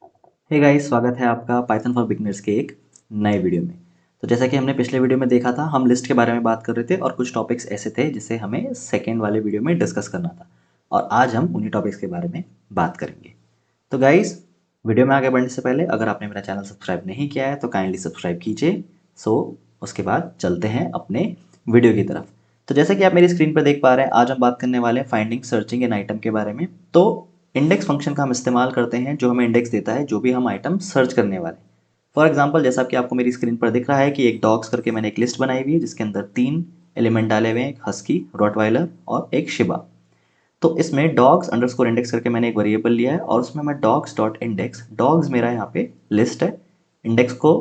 Hey guys, स्वागत है आपका पाइथन फॉर बिगिनर्स के एक नए वीडियो में। तो जैसा कि हमने पिछले वीडियो में देखा था, हम लिस्ट के बारे में बात कर रहे थे और कुछ टॉपिक्स ऐसे थे जिसे हमें सेकेंड वाले वीडियो में डिस्कस करना था। और आज हम उन्हीं टॉपिक्स के बारे में बात करेंगे। तो गाइस, वीडियो में आगे बढ़ने से पहले अगर आपने मेरा चैनल सब्सक्राइब नहीं किया है तो काइंडली सब्सक्राइब कीजिए। उसके बाद चलते हैं अपने वीडियो की तरफ। तो जैसे कि आप मेरी स्क्रीन पर देख पा रहे हैं, आज हम बात करने वाले हैं फाइंडिंग सर्चिंग एन आइटम के बारे में। तो इंडेक्स फंक्शन का हम इस्तेमाल करते हैं जो हमें इंडेक्स देता है जो भी हम आइटम सर्च करने वाले हैं। फॉर एग्जाम्पल, जैसा कि आपको मेरी स्क्रीन पर दिख रहा है कि एक डॉग्स करके मैंने एक लिस्ट बनाई हुई है जिसके अंदर 3 एलिमेंट डाले हुए हैं, एक हस्की, रॉटवाइलर और एक शिबा। तो इसमें डॉग्स अंडरस्कोर इंडेक्स करके मैंने एक वेरिएबल लिया है और उसमें मैं डॉग्स डॉट इंडेक्स, डॉग्स मेरा यहाँ पे लिस्ट है, इंडेक्स को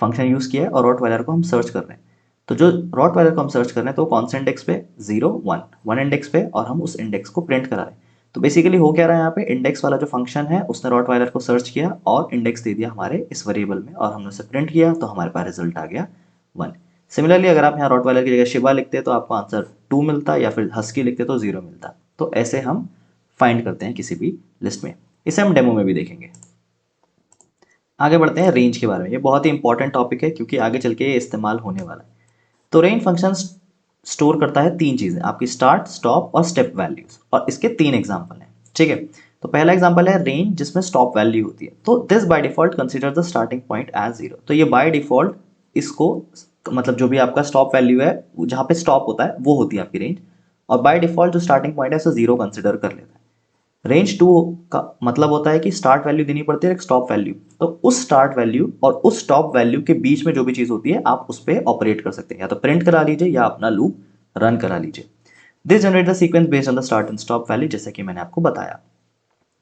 फंक्शन यूज़ किया है और रॉटवाइलर को हम सर्च कर रहे हैं। तो जो रॉटवाइलर को हम सर्च कर रहे हैं तो कौन से इंडेक्स पे, 0 1 1 इंडेक्स पे, और हम उस इंडेक्स को प्रिंट करा रहे हैं। तो बेसिकली हो क्या रहा है, यहाँ पे इंडेक्स वाला जो फंक्शन है उसने रॉटवाइलर को सर्च किया और इंडेक्स दे दिया हमारे इस वेरिएबल में और हमने उसे प्रिंट किया तो हमारे पास रिजल्ट आ गया 1। सिमिलरली अगर आप यहाँ रॉटवाइलर की जगह शिवा लिखते तो आपको आंसर 2 मिलता, या फिर हस्की लिखते तो 0 मिलता। तो ऐसे हम फाइंड करते हैं किसी भी लिस्ट में। इसे हम डेमो में भी देखेंगे। आगे बढ़ते हैं रेंज के बारे में। ये बहुत ही इंपॉर्टेंट टॉपिक है क्योंकि आगे चल के ये इस्तेमाल होने वाला है। तो रेंज फंक्शन स्टोर करता है 3 चीज़ें, आपकी स्टार्ट, स्टॉप और स्टेप वैल्यूज, और इसके 3 एग्जाम्पल हैं। ठीक है, तो पहला एग्जाम्पल है रेंज जिसमें स्टॉप वैल्यू होती है। तो this by default consider the starting point as 0। तो ये बाय डिफॉल्ट इसको, मतलब जो भी आपका स्टॉप वैल्यू है जहाँ पे स्टॉप होता है वो होती है आपकी रेंज, और बाय डिफॉल्ट जो स्टार्टिंग पॉइंट है उसे 0 कंसिडर कर लेता है। रेंज 2 का मतलब होता है कि स्टार्ट वैल्यू देनी पड़ती है, एक स्टॉप वैल्यू। तो उस स्टार्ट वैल्यू और उस स्टॉप वैल्यू के बीच में जो भी चीज़ होती है आप उस पर ऑपरेट कर सकते हैं, या तो प्रिंट करा लीजिए या अपना लूप रन करा लीजिए। This generate the sequence based on the start and stop value, जैसे कि मैंने आपको बताया।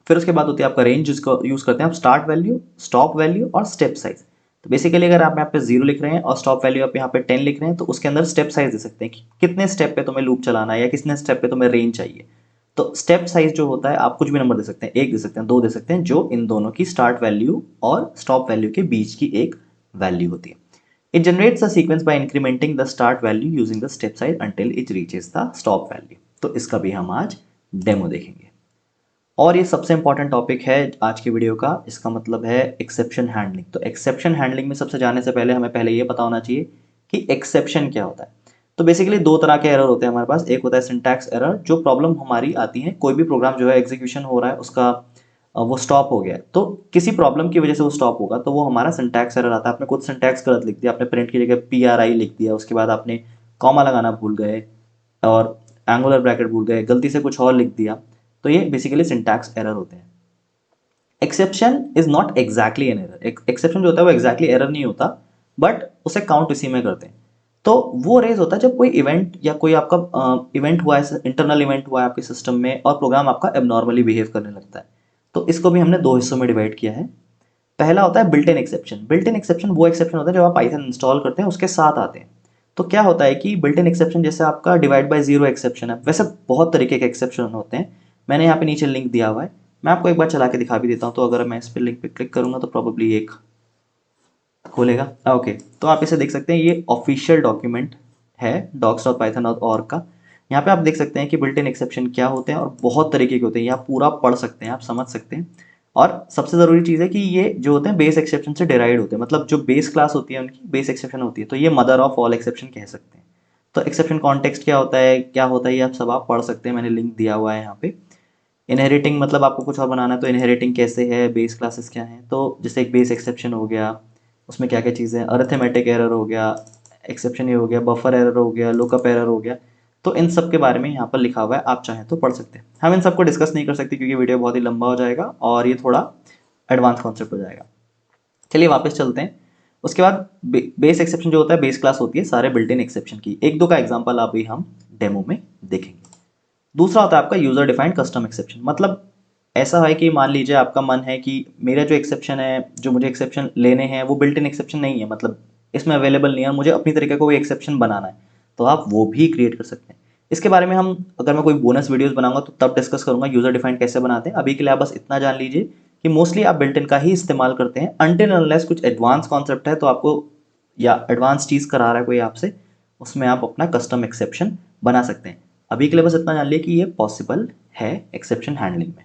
फिर उसके बाद होती है आपका रेंज, जिसको यूज करते हैं आप स्टार्ट वैल्यू, स्टॉप वैल्यू और स्टेप साइज। तो बेसिकली अगर आप यहाँ पे 0 लिख रहे हैं और स्टॉप वैल्यू आप यहाँ पे 10 लिख रहे हैं तो उसके अंदर स्टेप साइज दे सकते हैं कि कितने स्टेप पे तुम्हें लूप चलाना है या कितने स्टेप पे तुम्हें रेंज चाहिए। तो स्टेप साइज जो होता है, आप कुछ भी नंबर दे सकते हैं, 1 दे सकते हैं, 2 दे सकते हैं, जो इन दोनों की स्टार्ट वैल्यू और स्टॉप वैल्यू के बीच की एक वैल्यू होती है। It generates a sequence by incrementing the start value using the step size until it reaches the stop value. तो इसका भी हम आज डेमो देखेंगे। और ये सबसे इंपॉर्टेंट टॉपिक है आज की वीडियो का, इसका मतलब है एक्सेप्शन हैंडलिंग। तो एक्सेप्शन हैंडलिंग में सबसे जाने से पहले हमें पहले ये पता होना चाहिए कि एक्सेप्शन क्या होता है। तो बेसिकली 2 तरह के एरर होते हैं हमारे पास। एक होता है सिंटैक्स एरर, जो प्रॉब्लम हमारी आती है, कोई भी प्रोग्राम जो है एग्जीक्यूशन हो रहा है उसका वो स्टॉप हो गया है, तो किसी प्रॉब्लम की वजह से वो स्टॉप होगा, तो वो हमारा सिंटैक्स एरर आता है। आपने कुछ सिंटैक्स गलत लिख दिया, आपने प्रिंट की जगह PRI लिख दिया, उसके बाद आपने कॉमा लगाना भूल गए और एंगुलर ब्रैकेट भूल गए, गलती से कुछ और लिख दिया। तो ये बेसिकली सिंटैक्स एरर होते हैं। Exception is not exactly an error. Exception जो होता है वो एग्जैक्टली एरर नहीं होता, बट उसे काउंट इसी में करते हैं। तो वो रेज होता है जब कोई इवेंट या कोई आपका इवेंट हुआ है, इंटरनल इवेंट हुआ है आपके सिस्टम में और प्रोग्राम आपका एबनॉर्मली बिहेव करने लगता है। तो इसको भी हमने 2 हिस्सों में डिवाइड किया है। पहला होता है built in exception. Built in exception वो एक्सेप्शन होता है जब आप पाइथन इंस्टॉल करते हैं उसके साथ आते हैं। तो क्या होता है कि बिल्ट इन एक्सेप्शन जैसे आपका डिवाइड बाय 0 एक्सेप्शन है, वैसे बहुत तरीके के एक्सेप्शन होते हैं। मैंने यहाँ पे नीचे लिंक दिया हुआ है, मैं आपको एक बार चला के दिखा भी देता हूँ। तो अगर मैं इस पर लिंक पे क्लिक करूंगा तो प्रॉब्ली एक खोलेगा। ओके, तो आप इसे देख सकते हैं, ये ऑफिशियल डॉक्यूमेंट है docs.python.org का। यहाँ पे आप देख सकते हैं कि बिल्ट इन एक्सेप्शन क्या होते हैं और बहुत तरीके के होते हैं। ये आप पूरा पढ़ सकते हैं, आप समझ सकते हैं। और सबसे ज़रूरी चीज़ है कि ये जो होते हैं बेस एक्सेप्शन से डिराइव्ड होते हैं, मतलब जो बेस क्लास होती है उनकी बेस एक्सेप्शन होती है, तो ये मदर ऑफ ऑल एक्सेप्शन कह सकते हैं। तो एक्सेप्शन कॉन्टेक्स्ट क्या होता है, ये आप सब आप पढ़ सकते हैं, मैंने लिंक दिया हुआ है यहाँ पे। इनहेरिटिंग मतलब आपको कुछ और बनाना है तो इनहेरिटिंग कैसे है, बेस क्लासेस क्या हैं। तो जैसे एक बेस एक्सेप्शन हो गया, उसमें क्या क्या चीज़ें, अरिथमेटिक एरर हो गया, एक्सेप्शन ये हो गया, बफर एरर हो गया, लुकअप एरर हो गया। तो इन सब के बारे में यहाँ पर लिखा हुआ है, आप चाहें तो पढ़ सकते हैं। हम इन सबको डिस्कस नहीं कर सकते क्योंकि वीडियो बहुत ही लंबा हो जाएगा और ये थोड़ा एडवांस कॉन्सेप्ट हो जाएगा। चलिए वापस चलते हैं। उसके बाद बेस एक्सेप्शन जो होता है, बेस क्लास होती है सारे बिल्ट इन एक्सेप्शन की। एक दो का एग्जाम्पल अभी हम डेमो में देखेंगे। दूसरा होता है आपका यूजर डिफाइंड कस्टम एक्सेप्शन। मतलब ऐसा है कि मान लीजिए आपका मन है कि मेरा जो एक्सेप्शन है, जो मुझे एक्सेप्शन लेने हैं वो बिल्ट इन एक्सेप्शन नहीं है, मतलब इसमें अवेलेबल नहीं है, मुझे अपनी तरीके का कोई एक्सेप्शन बनाना है, तो आप वो भी क्रिएट कर सकते हैं। इसके बारे में हम, अगर मैं कोई बोनस वीडियोस बनाऊंगा तो तब डिस्कस करूंगा यूजर डिफाइंड कैसे बनाते हैं। अभी के लिए आप बस इतना जान लीजिए कि मोस्टली आप बिल्ट इन का ही इस्तेमाल करते हैं, अनटिल अनलेस कुछ एडवांस कॉन्सेप्ट है तो आपको, या एडवांस चीज़ करा रहा है कोई आपसे, उसमें आप अपना कस्टम एक्सेप्शन बना सकते हैं। अभी के लिए बस इतना जान लिया कि ये पॉसिबल है एक्सेप्शन हैंडलिंग में।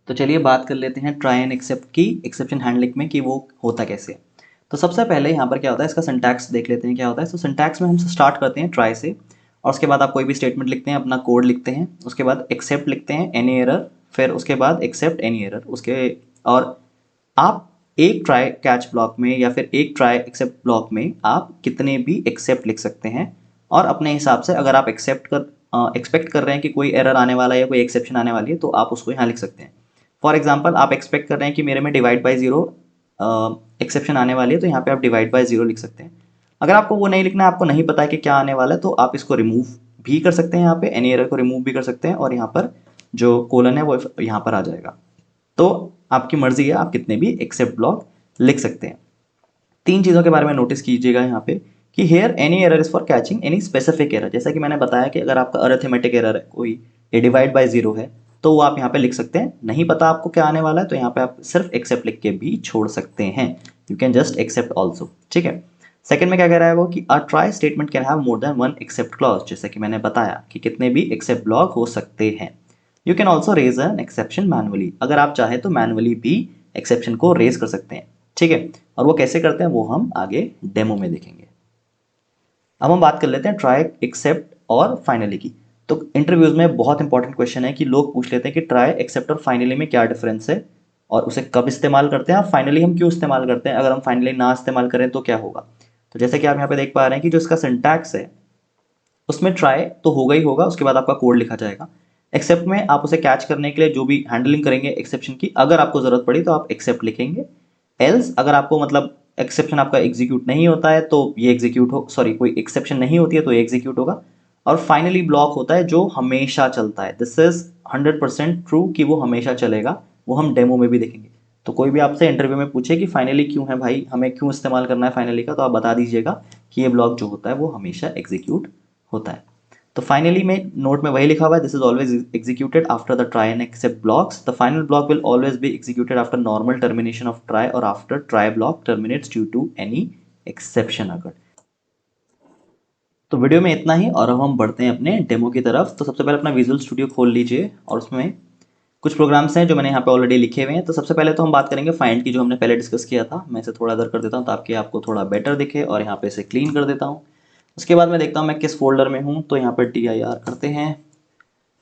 तो चलिए बात कर लेते हैं ट्राई एंड एक्सेप्ट की एक्सेप्शन हैंडलिंग में कि वो होता कैसे है। तो सबसे पहले यहाँ पर क्या होता है, इसका सिंटैक्स देख लेते हैं क्या होता है। तो सिंटैक्स में हम स्टार्ट करते हैं ट्राई से, और उसके बाद आप कोई भी स्टेटमेंट लिखते हैं, अपना कोड लिखते हैं, उसके बाद एक्सेप्ट लिखते हैं एनी एरर, फिर उसके बाद एक्सेप्ट एनी एरर उसके, और आप एक ट्राई कैच ब्लॉक में या फिर एक ट्राई एक्सेप्ट ब्लॉक में आप कितने भी एक्सेप्ट लिख सकते हैं। और अपने हिसाब से अगर आप एक्सपेक्ट कर रहे हैं कि कोई एरर आने वाला है या कोई एक्सेप्शन आने वाली है तो आप उसको यहाँ लिख सकते हैं। फॉर एग्जाम्पल आप एक्सपेक्ट कर रहे हैं कि मेरे में डिवाइड बाई जीरो एक्सेप्शन आने वाली है, तो यहाँ पे आप डिवाइड बाई जीरो लिख सकते हैं। अगर आपको वो नहीं लिखना है, आपको नहीं पता है कि क्या आने वाला है, तो आप इसको रिमूव भी कर सकते हैं, यहाँ पे एनी एरर को रिमूव भी कर सकते हैं, और यहाँ पर जो कोलन है वो यहाँ पर आ जाएगा। तो आपकी मर्जी है, आप कितने भी एक्सेप्ट ब्लॉक लिख सकते हैं। तीन चीज़ों के बारे में नोटिस कीजिएगा यहाँ पे कि here any error is for catching any specific error. जैसा कि मैंने बताया कि अगर आपका अरिथमेटिक एरर है कोई, ये डिवाइड बाय जीरो है, तो वो आप यहाँ पे लिख सकते हैं। नहीं पता आपको क्या आने वाला है तो यहाँ पे आप सिर्फ एक्सेप्ट लिख के भी छोड़ सकते हैं। You can just except also, ठीक है। सेकंड में क्या कह रहा है वो कि a try statement can have more than one except clause. जैसा कि मैंने बताया कि कितने भी एक्सेप्ट ब्लॉक हो सकते हैं। You can also raise an exception manually. अगर आप चाहें तो मैनुअली भी एक्सेप्शन को रेज कर सकते हैं, ठीक है। और वो कैसे करते हैं वो हम आगे डेमो में देखेंगे। अब हम बात कर लेते हैं ट्राई, एक्सेप्ट और फाइनली की। तो इंटरव्यूज में बहुत इंपॉर्टेंट क्वेश्चन है कि लोग पूछ लेते हैं कि ट्राई, एक्सेप्ट और फाइनली में क्या डिफरेंस है और उसे कब इस्तेमाल करते हैं, और फाइनली हम क्यों इस्तेमाल करते हैं, अगर हम फाइनली ना इस्तेमाल करें तो क्या होगा। तो जैसे कि आप यहाँ पे देख पा रहे हैं कि जो इसका सिंटैक्स है उसमें ट्राई तो होगा ही होगा, उसके बाद आपका कोड लिखा जाएगा। एक्सेप्ट में आप उसे कैच करने के लिए जो भी हैंडलिंग करेंगे एक्सेप्शन की, अगर आपको जरूरत पड़ी तो आप एक्सेप्ट लिखेंगे। एल्स अगर आपको मतलब एक्सेप्शन आपका एग्जीक्यूट नहीं होता है तो ये एग्जीक्यूट हो, सॉरी कोई एक्सेप्शन नहीं होती है तो ये एग्जीक्यूट होगा। और फाइनली ब्लॉक होता है जो हमेशा चलता है। दिस इज 100% ट्रू कि वो हमेशा चलेगा, वो हम डेमो में भी देखेंगे। तो कोई भी आपसे इंटरव्यू में पूछे कि फाइनली क्यों है भाई, हमें क्यों इस्तेमाल करना है फाइनली का, तो आप बता दीजिएगा कि ये ब्लॉक जो होता है वो हमेशा एग्जीक्यूट होता है। तो फाइनली में नोट में वही लिखा हुआ है, this is always executed after the try and except blocks. The final block will always be executed after normal termination of try और after try block terminates due to any exception अगर। तो video में इतना ही, और अब हम बढ़ते हैं अपने डेमो की तरफ। तो सबसे पहले अपना विजुअल स्टूडियो खोल लीजिए, और उसमें कुछ प्रोग्राम्स हैं जो मैंने यहाँ पे ऑलरेडी लिखे हुए हैं। तो सबसे पहले तो हम बात करेंगे फाइंड की, जो हमने पहले डिस्कस किया था। मैं इसे थोड़ा इधर कर देता हूँ ताकि आपको थोड़ा बेटर दिखे, और यहाँ पे इसे क्लीन कर देता हूँ। उसके बाद मैं देखता हूँ मैं किस फोल्डर में हूँ, तो यहाँ पर DIR करते हैं।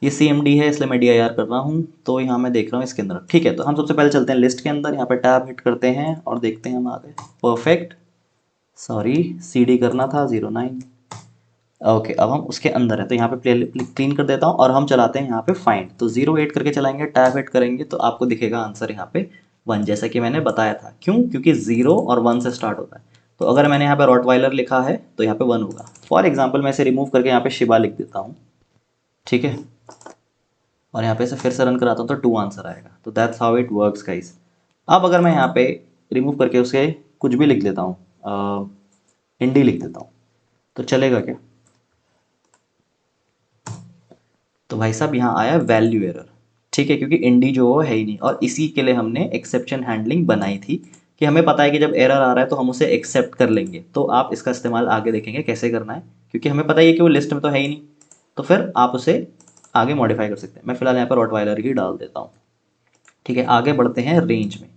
ये CMD है इसलिए मैं DIR कर रहा हूँ, तो यहाँ मैं देख रहा हूँ इसके अंदर, ठीक है। तो हम सबसे पहले चलते हैं लिस्ट के अंदर, यहाँ पर टैब हिट करते हैं और देखते हैं हम आ गए। परफेक्ट, सॉरी CD करना था 09। ओके, अब हम उसके अंदर है तो यहाँ पे क्लीन कर देता हूँ, और हम चलाते हैं यहाँ पे फाइंड। तो 08 करके चलाएंगे, टैब हिट करेंगे तो आपको दिखेगा आंसर यहाँ पे 1, जैसा कि मैंने बताया था। क्यों? क्योंकि 0 और 1 से स्टार्ट होता है। तो अगर मैंने यहाँ पे रॉटवाइलर लिखा है तो यहाँ पे 1 होगा। फॉर एग्जाम्पल मैं इसे रिमूव करके यहाँ पे शिवा लिख देता हूँ, ठीक है, और यहाँ पे से फिर से रन कराता हूँ तो 2 आंसर आएगा। तो that's how it works guys. अब अगर मैं यहाँ पे रिमूव करके उसे कुछ भी लिख देता हूँ, इंडी लिख देता हूँ, तो चलेगा क्या? तो भाई साहब यहाँ आया वैल्यू एरर, ठीक है, क्योंकि इंडी जो है ही नहीं। और इसी के लिए हमने एक्सेप्शन हैंडलिंग बनाई थी कि हमें पता है कि जब एरर आ रहा है तो हम उसे एक्सेप्ट कर लेंगे। तो आप इसका इस्तेमाल आगे देखेंगे कैसे करना है, क्योंकि हमें पता ही है कि वो लिस्ट में तो है ही नहीं, तो फिर आप उसे आगे मॉडिफाई कर सकते हैं। मैं फिलहाल यहाँ पर रॉटवाइलर ही डाल देता हूँ, ठीक है। आगे बढ़ते हैं रेंज में।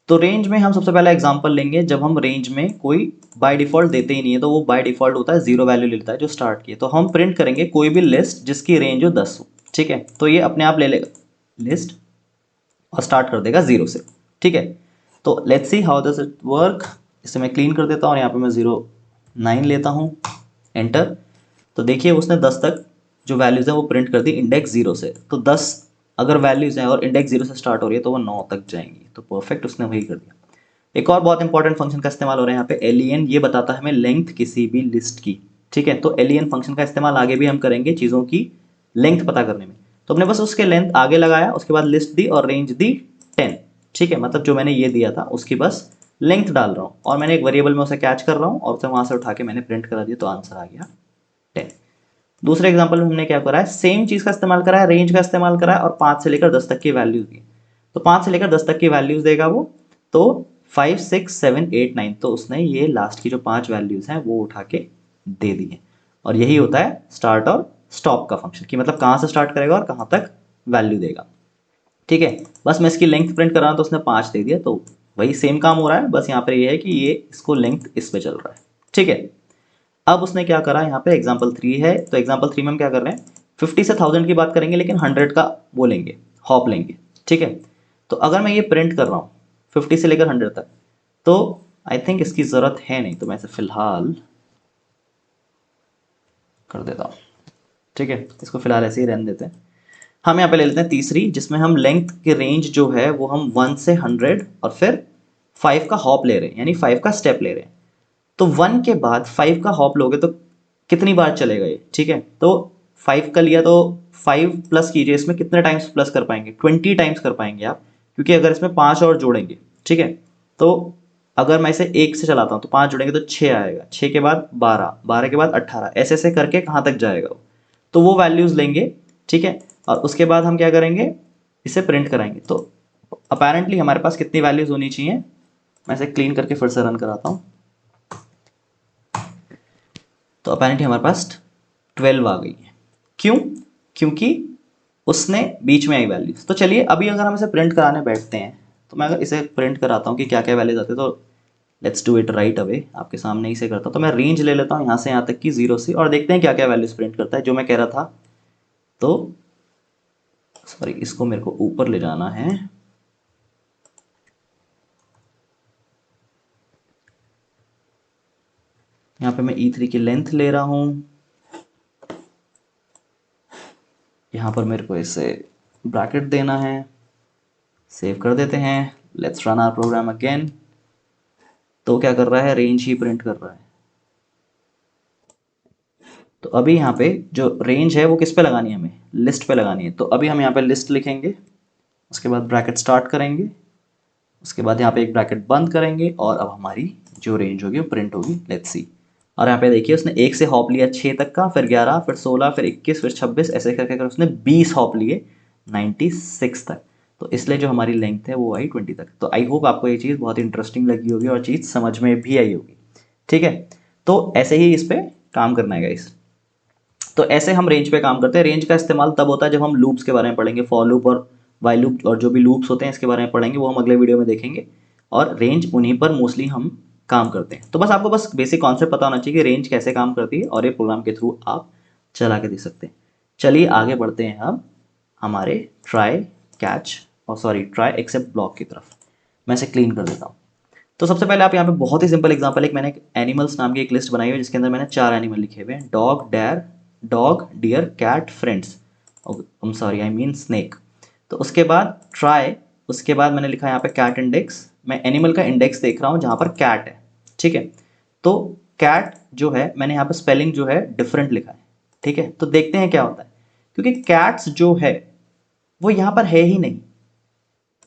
तो रेंज में हम सबसे पहला एग्जांपल लेंगे, जब हम रेंज में कोई बाय डिफ़ॉल्ट देते ही नहीं है, तो वो बाय डिफ़ॉल्ट होता है 0 वैल्यू लेता है जो स्टार्ट की है। तो हम प्रिंट करेंगे कोई भी लिस्ट जिसकी रेंज हो 10 हो, ठीक है। तो ये अपने आप ले लेगा लिस्ट और स्टार्ट कर देगा 0 से, ठीक है। तो let's see how does it work. इसे मैं क्लीन कर देता हूँ और यहाँ पे मैं 09 लेता हूँ, एंटर। तो देखिए उसने 10 तक जो वैल्यूज़ हैं वो प्रिंट कर दी इंडेक्स 0 से। तो 10 अगर वैल्यूज़ हैं और इंडेक्स 0 से स्टार्ट हो रही है तो वो 9 तक जाएंगी। तो परफेक्ट, उसने वही कर दिया। एक और बहुत इंपॉर्टेंट फंक्शन का इस्तेमाल हो रहा है यहाँ पे len। ये बताता है हमें लेंथ किसी भी लिस्ट की, ठीक है। तो len फंक्शन का इस्तेमाल आगे भी हम करेंगे चीज़ों की लेंथ पता करने में। तो हमने बस उसके लेंथ आगे लगाया, उसके बाद लिस्ट दी और रेंज दी 10, ठीक है। मतलब जो मैंने ये दिया था उसकी बस लेंथ डाल रहा हूँ, और मैंने एक वेरिएबल में उसे कैच कर रहा हूँ और उसे वहाँ से उठा के मैंने प्रिंट करा दिया, तो आंसर आ गया 10। दूसरे एग्जाम्पल में हमने क्या करा है, सेम चीज़ का इस्तेमाल करा है, रेंज का इस्तेमाल करा है, और 5 से लेकर 10 तक की वैल्यूज दी। तो 5 से लेकर 10 तक की वैल्यूज देगा वो। तो 5, 6, 7, 8, 9, तो उसने ये लास्ट की जो 5 वैल्यूज हैं वो उठा के दे दी है। और यही होता है स्टार्ट और स्टॉप का फंक्शन, कि मतलब कहाँ से स्टार्ट करेगा और कहाँ तक वैल्यू देगा, ठीक है। बस मैं इसकी लेंथ प्रिंट कर रहा हूँ तो उसने 5 दे दिया, तो वही सेम काम हो रहा है, बस यहाँ पर ये है कि ये इसको लेंथ इस पे चल रहा है, ठीक है। अब उसने क्या करा, यहाँ पे एग्जाम्पल 3 है, तो एग्जाम्पल 3 में हम क्या कर रहे हैं, 50 से 1000 की बात करेंगे लेकिन 100 का वो लेंगे, हॉप लेंगे, ठीक है। तो अगर मैं ये प्रिंट कर रहा हूँ 50 से लेकर 100 तक, तो आई थिंक इसकी ज़रूरत है नहीं, तो मैं इसे फिलहाल कर देता हूँ, ठीक है। इसको फिलहाल ऐसे ही रहने देते हैं। हम यहाँ पे ले लेते हैं तीसरी, जिसमें हम लेंथ के रेंज जो है वो हम 1 से 100 और फिर 5 का हॉप ले रहे हैं, यानी 5 का स्टेप ले रहे हैं। तो 1 के बाद 5 का हॉप लोगे तो कितनी बार चलेगा ये, ठीक है। तो 5 का लिया तो 5 प्लस कीजिए, इसमें कितने टाइम्स प्लस कर पाएंगे, 20 टाइम्स कर पाएंगे आप, क्योंकि अगर इसमें 5 और जोड़ेंगे, ठीक है। तो अगर मैं इसे 1 से चलाता हूँ तो 5 जोड़ेंगे तो 6 आएगा, 6 के बाद 12, 12 के बाद 18, ऐसे ऐसे करके कहाँ तक जाएगा वो, तो वो वैल्यूज़ लेंगे, ठीक है। और उसके बाद हम क्या करेंगे, इसे प्रिंट कराएंगे। तो अपेरेंटली हमारे पास कितनी वैल्यूज़ होनी चाहिए, मैं इसे क्लीन करके फिर से रन कराता हूँ। तो अपेरेंटली हमारे पास 12 आ गई है। क्यों, क्योंकि उसने बीच में आई वैल्यूज। तो चलिए अभी अगर हम इसे प्रिंट कराने बैठते हैं, तो मैं अगर इसे प्रिंट कराता हूँ कि क्या क्या वैल्यूज आते हैं, तो let's do it right away, आपके सामने ही से करता हूँ। तो मैं रेंज ले लेता हूँ यहाँ से यहाँ तक की 0 से, और देखते हैं क्या क्या वैल्यूज प्रिंट करता है, जो मैं कह रहा था। तो सॉरी, इसको मेरे को ऊपर ले जाना है, यहाँ पे मैं E3 की लेंथ ले रहा हूँ, यहाँ पर मेरे को इसे ब्रैकेट देना है, सेव कर देते हैं, let's run our program again. तो क्या कर रहा है, रेंज ही प्रिंट कर रहा है। तो अभी यहाँ पे जो रेंज है वो किस पे लगानी है, हमें लिस्ट पे लगानी है। तो अभी हम यहाँ पे लिस्ट लिखेंगे, उसके बाद ब्रैकेट स्टार्ट करेंगे, उसके बाद यहाँ पे एक ब्रैकेट बंद करेंगे, और अब हमारी जो रेंज होगी वो प्रिंट होगी, लेट्स सी। और यहाँ पे देखिए उसने 1 से हॉप लिया 6 तक का, फिर 11, फिर 16, फिर 21, फिर 26, ऐसे करके कर उसने 20 हॉप लिए 96 तक। तो इसलिए जो हमारी लेंथ है वो आई 20 तक। तो आई होप आपको ये चीज़ बहुत इंटरेस्टिंग लगी होगी और चीज़ समझ में भी आई होगी, ठीक है। तो ऐसे ही इस पर काम करना है गाइस। तो ऐसे हम रेंज पे काम करते हैं। रेंज का इस्तेमाल तब होता है जब हम लूप्स के बारे में पढ़ेंगे, फॉर लूप और वाइल लूप और जो भी लूप्स होते हैं इसके बारे में पढ़ेंगे, वो हम अगले वीडियो में देखेंगे। और रेंज उन्हीं पर मोस्टली हम काम करते हैं। तो बस आपको बस बेसिक कॉन्सेप्ट पता होना चाहिए कि रेंज कैसे काम करती है, और ये प्रोग्राम के थ्रू आप चला के दे सकते हैं। चलिए आगे बढ़ते हैं अब हमारे ट्राई कैच और सॉरी ट्राई एक्सेप्ट ब्लॉक की तरफ। मैं इसे क्लीन कर देता हूँ। तो सबसे पहले आप यहाँ पे बहुत ही सिंपल एग्जांपल, एक मैंने एनिमल्स नाम की एक लिस्ट बनाई हुई है जिसके अंदर मैंने 4 एनिमल लिखे हुए हैं, dog deer cat friends, sorry I mean snake. तो उसके बाद ट्राई, उसके बाद मैंने लिखा यहाँ पे कैट इंडेक्स, मैं एनिमल का इंडेक्स देख रहा हूँ जहाँ पर कैट है, ठीक है। तो कैट जो है मैंने यहाँ पे स्पेलिंग जो है डिफरेंट लिखा है, ठीक है। तो देखते हैं क्या होता है, क्योंकि कैट्स जो है वो यहाँ पर है ही नहीं,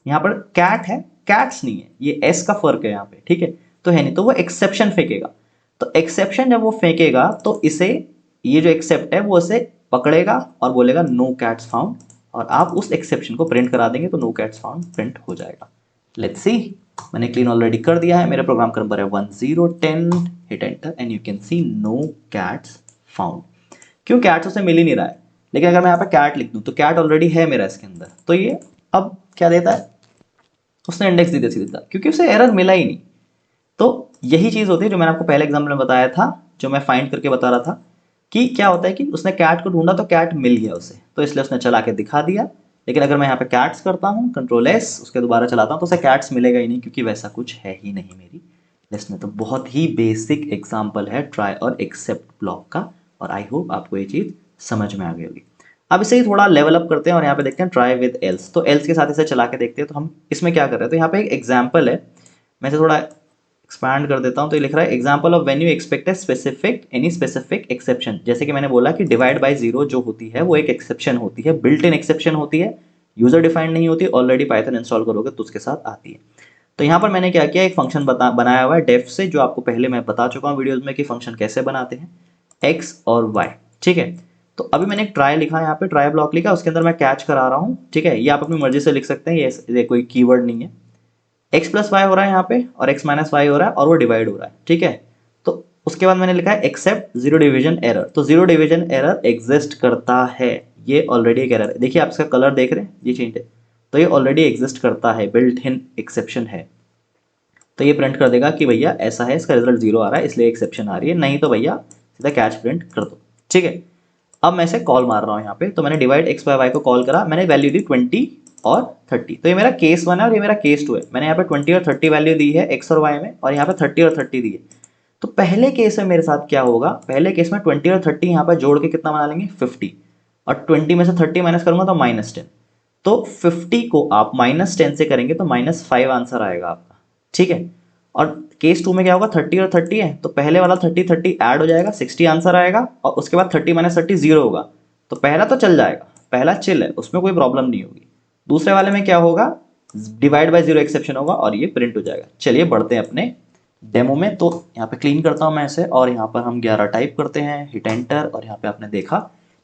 यहाँ पर कैट है, कैट्स नहीं है, ये एस का फर्क है यहाँ पे, ठीक है। तो है नहीं, तो वो एक्सेप्शन फेंकेगा। तो एक्सेप्शन जब वो फेंकेगा तो इसे, ये जो एक्सेप्ट है वो इसे पकड़ेगा और बोलेगा नो कैट्स फाउंड, और आप उस एक्सेप्शन को प्रिंट करा देंगे तो नो कैट्स फाउंड प्रिंट हो जाएगा। लेट्स सी, मैंने क्लीन ऑलरेडी कर दिया है, मेरे प्रोग्राम का नंबर है 1010, hit enter and you can see no cats found. क्यों, कैट्स उसे मिल ही नहीं रहा है। लेकिन अगर मैं यहाँ पे कैट लिख दूँ तो कैट ऑलरेडी है मेरा इसके अंदर, तो ये अब क्या देता है, उसने इंडेक्स दी थी सीधा, क्योंकि उसे एरर मिला ही नहीं। तो यही चीज़ होती है जो मैंने आपको पहले एग्जाम्पल में बताया था, जो मैं फाइंड करके बता रहा था कि क्या होता है कि उसने कैट को ढूंढा तो कैट मिल गया उसे, तो इसलिए उसने चला के दिखा दिया। लेकिन अगर मैं यहाँ पे कैट्स करता हूँ कंट्रोल एस, उसके दोबारा चलाता हूँ, तो उसे कैट्स मिलेगा ही नहीं, क्योंकि वैसा कुछ है ही नहीं मेरी लिस्ट में। तो बहुत ही बेसिक एग्जाम्पल है ट्राई और एक्सेप्ट ब्लॉक का, और आई होप आपको ये चीज़ समझ में आ गई होगी। अब इसे ही थोड़ा लेवल अप करते हैं और यहाँ पे देखते हैं ट्राई विद एल्स। तो एल्स के साथ इसे चला के देखते हैं, तो हम इसमें क्या कर रहे हैं। तो यहाँ पे एक एग्जाम्पल है, मैं इसे थोड़ा एक्सपैंड कर देता हूँ। तो ये लिख रहा है example of when you expect a specific any specific exception. जैसे कि मैंने बोला कि डिवाइड बाय जीरो जो होती है वो एक एक्सेप्शन होती है, बिल्ट इन एक्सेप्शन होती है, यूजर डिफाइंड नहीं होती, ऑलरेडी पाइथन इंस्टॉल करोगे तो उसके साथ आती है। तो यहाँ पर मैंने क्या किया, एक फंक्शन बनाया हुआ है डेफ से, जो आपको पहले मैं बता चुका हूँ वीडियोज में कि फंक्शन कैसे बनाते हैं, एक्स और वाई, ठीक है। तो अभी मैंने एक ट्राई लिखा है, यहाँ पे ट्राई ब्लॉक लिखा, उसके अंदर मैं कैच करा रहा हूँ, ठीक है। ये आप अपनी मर्जी से लिख सकते हैं, ये कोई कीवर्ड नहीं है। एक्स प्लस वाई हो रहा है यहाँ पे, और एक्स माइनस वाई हो रहा है, और वो डिवाइड हो रहा है, ठीक है। तो उसके बाद मैंने लिखा है एक्सेप्ट जीरो डिवीजन एरर। तो जीरो डिवीजन एरर एग्जिस्ट करता है, ये ऑलरेडी एक एरर है। देखिए आप इसका कलर देख रहे हैं, ये चेंज है। तो ये ऑलरेडी एग्जिस्ट करता है, बिल्ट इन एक्सेप्शन है। तो ये प्रिंट कर देगा कि भैया ऐसा है, इसका रिजल्ट 0 आ रहा है इसलिए एक्सेप्शन आ रही है, नहीं तो भैया सीधा कैच प्रिंट कर दो। ठीक है, अब मैं इसे कॉल मार रहा हूँ यहाँ पे, तो मैंने डिवाइड x बाय y को कॉल करा, मैंने वैल्यू दी 20 और 30। तो ये मेरा केस 1 है और ये मेरा केस 2 है। मैंने यहाँ पे 20 और 30 वैल्यू दी है x और y में, और यहाँ पे 30 और 30 दी है। तो पहले केस में मेरे साथ क्या होगा, पहले केस में 20 और 30 यहाँ पर जोड़ के कितना बना लेंगे 50, और 20 में से 30 माइनस करूंगा तो -10। तो 50 को आप -10 से करेंगे तो -5 आंसर आएगा आपका। ठीक है, और केस 2 में क्या होगा, 30 और 30 है तो पहले वाला 30 30 ऐड हो जाएगा, 60 आंसर आएगा, और उसके बाद 30 - 30 0 होगा। तो पहला तो चल जाएगा, पहला चिल है, उसमें कोई प्रॉब्लम नहीं होगी। दूसरे वाले में क्या होगा, डिवाइड बाय 0 एक्सेप्शन होगा और ये प्रिंट हो जाएगा। चलिए बढ़ते हैं अपने डेमो में। तो यहाँ पे क्लीन करता हूँ मैं इसे, और यहाँ पर हम 11 टाइप करते हैं, हिट एंटर, और यहाँ पे आपने देखा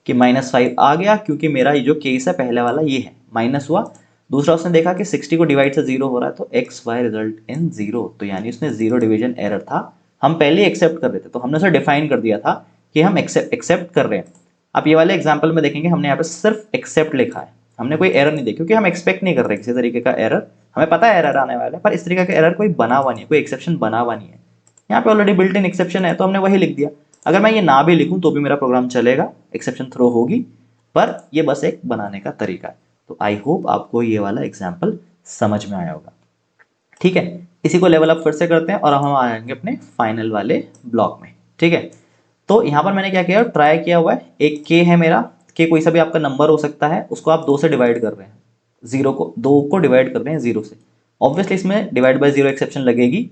कि -5 आ गया, क्योंकि मेरा ये जो केस है पहले वाला ये है, माइनस हुआ। दूसरा उसने देखा कि 60 को डिवाइड से 0 हो रहा है, तो एक्स वाई रिजल्ट इन 0, तो यानी उसने 0 डिवीजन एरर था। हम पहले एक्सेप्ट कर रहे थे, तो हमने उसे डिफाइन कर दिया था कि हम एक्सेप्ट कर रहे हैं। आप ये वाले एग्जाम्पल में देखेंगे हमने यहाँ पे सिर्फ एक्सेप्ट लिखा है, हमने कोई एरर नहीं देखी, क्योंकि हम एक्सपेक्ट नहीं कर रहे किसी तरीके का एरर। हमें पता है एरर आने वाला है, पर इस तरीके का एरर कोई बना हुआ नहीं है, कोई एक्सेप्शन बना हुआ नहीं है। यहाँ पे ऑलरेडी बिल्ट इन एक्सेप्शन है तो हमने वही लिख दिया। अगर मैं ये ना भी लिखूं तो भी मेरा प्रोग्राम चलेगा, एक्सेप्शन थ्रो होगी, पर ये बस एक बनाने का तरीका है। तो आई होप आपको ये वाला एग्जाम्पल समझ में आया होगा। ठीक है, इसी को लेवल अप फिर से करते हैं और हम आएंगे अपने फाइनल वाले ब्लॉक में। ठीक है, तो यहाँ पर मैंने क्या किया, ट्राई किया हुआ है, एक के है मेरा, के कोई सा भी आपका नंबर हो सकता है, उसको आप 2 से डिवाइड कर रहे हैं, 2 को डिवाइड कर रहे हैं 0 से। ऑब्वियसली इसमें डिवाइड बाय 0 एक्सेप्शन लगेगी,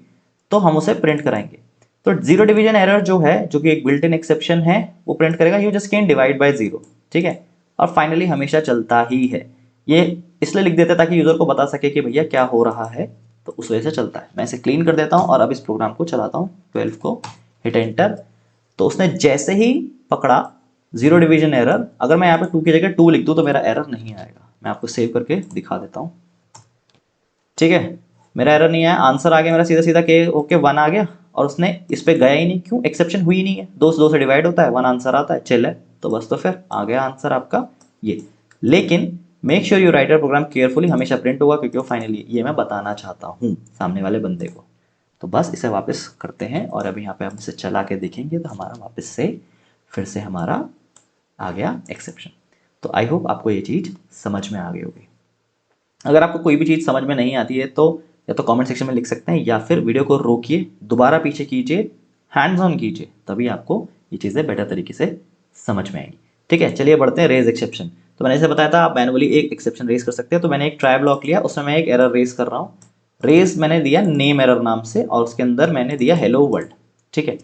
तो हम उसे प्रिंट कराएंगे। तो 0 डिवीजन एरर जो है, जो कि एक बिल्ट इन एक्सेप्शन है, वो प्रिंट करेगा you just can divide by 0। ठीक है, और फाइनली हमेशा चलता ही है। ये इसलिए लिख देते हैं ताकि यूजर को बता सके कि भैया क्या हो रहा है, तो उस वजह से चलता है। मैं इसे क्लीन कर देता हूँ और अब इस प्रोग्राम को चलाता हूँ, 12 को हिट एंटर। तो उसने जैसे ही पकड़ा 0 डिवीजन एरर, अगर मैं यहाँ पे 2 की जगह 2 लिख दूँ तो मेरा एरर नहीं आएगा। मैं आपको सेव करके दिखा देता हूँ। ठीक है, मेरा एरर नहीं आया, आंसर आ गया मेरा सीधा सीधा के ओके 1 आ गया, और उसने इस पे गया ही नहीं। क्यों, एक्सेप्शन हुई नहीं है, 2 से डिवाइड होता है, 1 आंसर आता है, चिल है, तो बस तो फिर आ गया आंसर आपका ये। लेकिन make sure you write your program carefully, हमेशा प्रिंट होगा, क्योंकि वो फाइनली ये मैं बताना चाहता हूँ सामने वाले बंदे को। तो बस इसे वापस करते हैं, और अभी यहाँ पे हम इसे चला के देखेंगे तो हमारा वापस से फिर से हमारा आ गया एक्सेप्शन। तो आई होप आपको ये चीज़ समझ में आ गई होगी। अगर आपको कोई भी चीज़ समझ में नहीं आती है तो या तो कमेंट सेक्शन में लिख सकते हैं, या फिर वीडियो को रोकिए, दोबारा पीछे कीजिए, हैंड्स ऑन कीजिए, तभी आपको ये चीज़ें बेटर तरीके से समझ में आएंगी। ठीक है, चलिए बढ़ते हैं रेज एक्सेप्शन। तो मैंने जैसे बताया था आप मैनुअली एक एक्सेप्शन रेज कर सकते हैं। तो मैंने एक ट्राई ब्लॉक लिया, उसमें मैं एक एरर रेज कर रहा हूँ। रेज मैंने दिया नेम एरर नाम से, और उसके अंदर मैंने दिया हेलो वर्ल्ड। ठीक है,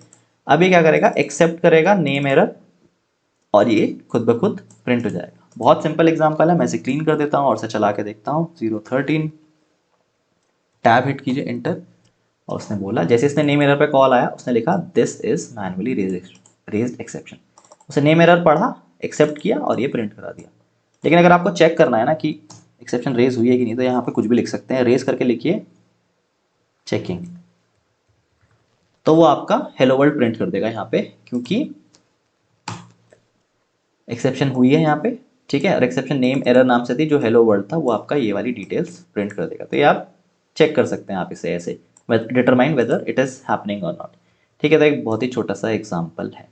अब ये क्या करेगा, एक्सेप्ट करेगा नेम एरर, और ये खुद ब खुद प्रिंट हो जाएगा। बहुत सिंपल एग्जांपल है, मैं इसे क्लीन कर देता हूँ और इसे चला के देखता हूँ। 013 टैब हिट कीजिए, एंटर, और उसने बोला, जैसे इसने नेम एरर पे कॉल आया उसने लिखा this is manually raised exception. उसने नेम एरर पढ़ा, एक्सेप्ट किया और ये प्रिंट करा दिया। लेकिन अगर आपको चेक करना है ना कि एक्सेप्शन रेज हुई है कि नहीं, तो यहाँ पे कुछ भी लिख सकते हैं, रेज करके लिखिए चेकिंग, तो वो आपका हेलो वर्ल्ड प्रिंट कर देगा यहाँ पे, क्योंकि एक्सेप्शन हुई है यहाँ पे। ठीक है, और एक्सेप्शन नेम एरर नाम से थी, जो हेलो वर्ल्ड था वो आपका ये वाली डिटेल्स प्रिंट कर देगा। तो ये आप चेक कर सकते हैं आप इसे ऐसे, determine whether it is happening और नॉट। ठीक है, तो एक बहुत ही छोटा सा एग्जाम्पल है।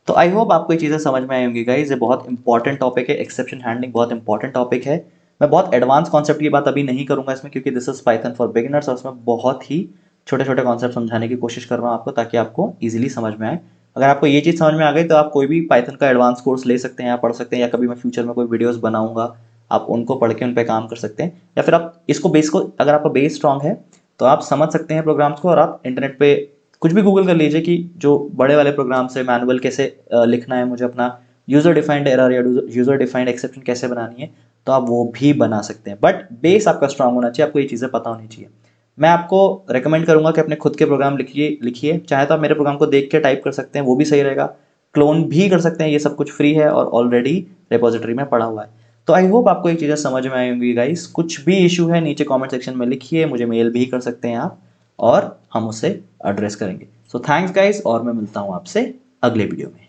तो आई होप आपको ये चीज़ें समझ में आई होंगी गाइज। ये बहुत इंपॉर्टेंट टॉपिक है, एक्सेप्शन हैंडलिंग बहुत इंपॉर्टेंट टॉपिक है। मैं बहुत एडवांस कॉन्सेप्ट की बात अभी नहीं करूंगा इसमें, क्योंकि this is Python for beginners, और उसमें बहुत ही छोटे छोटे कॉन्सेप्ट समझाने की कोशिश कर रहा हूँ आपको, ताकि आपको ईजिली समझ में आए। अगर आपको ये चीज़ समझ में आ गई तो आप कोई भी पाइथन का एडवांस कोर्स ले सकते हैं या पढ़ सकते हैं, या कभी मैं फ्यूचर में कोई वीडियोस बनाऊंगा आप उनको पढ़ के उन पर काम कर सकते हैं। या फिर आप इसको बेस को, अगर आपका बेस स्ट्रांग है तो आप समझ सकते हैं प्रोग्राम्स को, और आप इंटरनेट पे कुछ भी गूगल कर लीजिए कि जो बड़े वाले प्रोग्राम से मैनुअल कैसे लिखना है, मुझे अपना यूजर डिफाइंड एरर या यूजर डिफाइंड एक्सेप्शन कैसे बनानी है, तो आप वो भी बना सकते हैं। बट बेस आपका स्ट्रांग होना चाहिए, आपको ये चीज़ें पता होनी चाहिए। मैं आपको रेकमेंड करूंगा कि अपने खुद के प्रोग्राम लिखिए, चाहे तो आप मेरे प्रोग्राम को देख के टाइप कर सकते हैं, वो भी सही रहेगा, क्लोन भी कर सकते हैं, ये सब कुछ फ्री है और ऑलरेडी रेपोजिटरी में पड़ा हुआ है। तो आई होप आपको एक चीज़ें समझ में आई होंगी गाइस। कुछ भी इशू है नीचे कमेंट सेक्शन में लिखिए, मुझे मेल भी कर सकते हैं आप, और हम उसे एड्रेस करेंगे। सो थैंक्स गाइस, और मैं मिलता हूँ आपसे अगले वीडियो में।